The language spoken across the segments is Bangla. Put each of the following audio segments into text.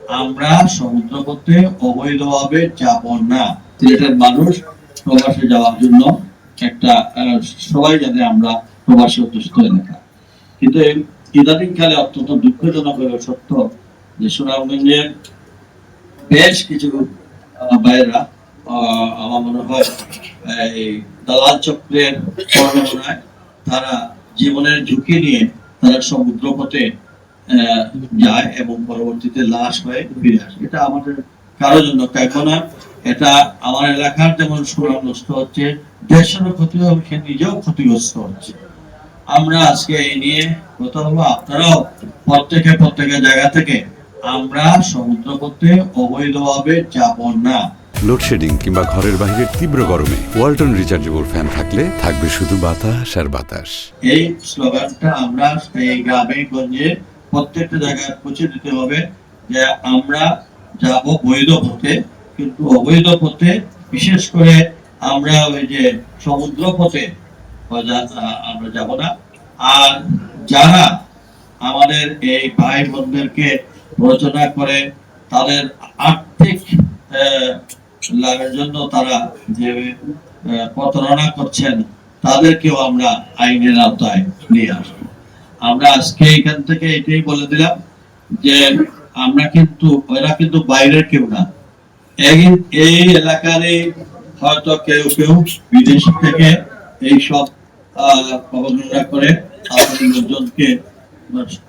আমরা সমুদ্রপথে অবৈধভাবে যাব না। সিলেটের মানুষ প্রবাসে যাওয়ার জন্য একটা সবাই জানে আমরা প্রবাসী অধ্যুষিত এলাকা, কিন্তু ইদানিংকালে অত্যন্ত দুঃখজনক সত্য যে সুনামগঞ্জের বেশ কিছু ভাইয়েরা আমার মনে হয় এই দালাল চক্রের প্রণোদনায় তারা জীবনের ঝুঁকি নিয়ে তারা সমুদ্র পথে যায় এবং পরবর্তীতে লাশ হয়ে ফিরে আসে। এটা আমাদের কারোর জন্য কাম্য না। এটা আমার এলাকার যেমন সুনাম নষ্ট হচ্ছে, দেশেরও ক্ষতি হবে, সে নিজেও ক্ষতিগ্রস্ত হচ্ছে। আমরা আজকে এই নিয়ে কথা হলো, আপনারাও প্রত্যেকের জায়গা থেকে আমরা সমুদ্র পথে অবৈধভাবে যাব না। লোডশেডিং কিংবা ঘরের বাইরের তীব্র গরমে ওয়ালটন রিচার্জেবল ফ্যান থাকলে থাকবে শুধু বাতাস আর বাতাস। এই স্লোগানটা আমরা এই গ্রামে গঞ্জে প্রত্যেকটা জায়গায় পৌঁছে দিতে হবে যে আমরা যাব বৈধ পথে, কিন্তু অবৈধ পথে বিশেষ করে আমরা ওই যে সমুদ্র পথে আমরা যাব না। আর যারা আমাদের এই ভাই বোনদেরকে প্ররোচনা করে তাদের আর্থিক লাভের জন্য তারা যে প্রতারণা করছেন, তাদেরকেও আমরা আইনের আওতায় নিয়ে আসবো। আমরা আজকে এখান থেকে এটাই বলে দিলাম যে আমরা কিন্তু ওরা কিন্তু বাইরের কেউ না, এই এলাকারই হয়তো কেউ কেউ বিদেশ থেকে এইসব প্রবঞ্চনা করে আমাদের লোকজনকে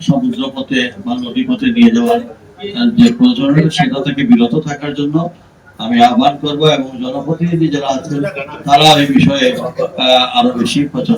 সমুদ্র পথে বা নদী পথে নিয়ে যাওয়ার যে প্রয়োজন সেটা থেকে বিরত থাকার জন্য আমি আহ্বান করব, এবং জনপ্রতিনিধি যারা আছেন তারা এই বিষয়ে আরো বেশি প্রচার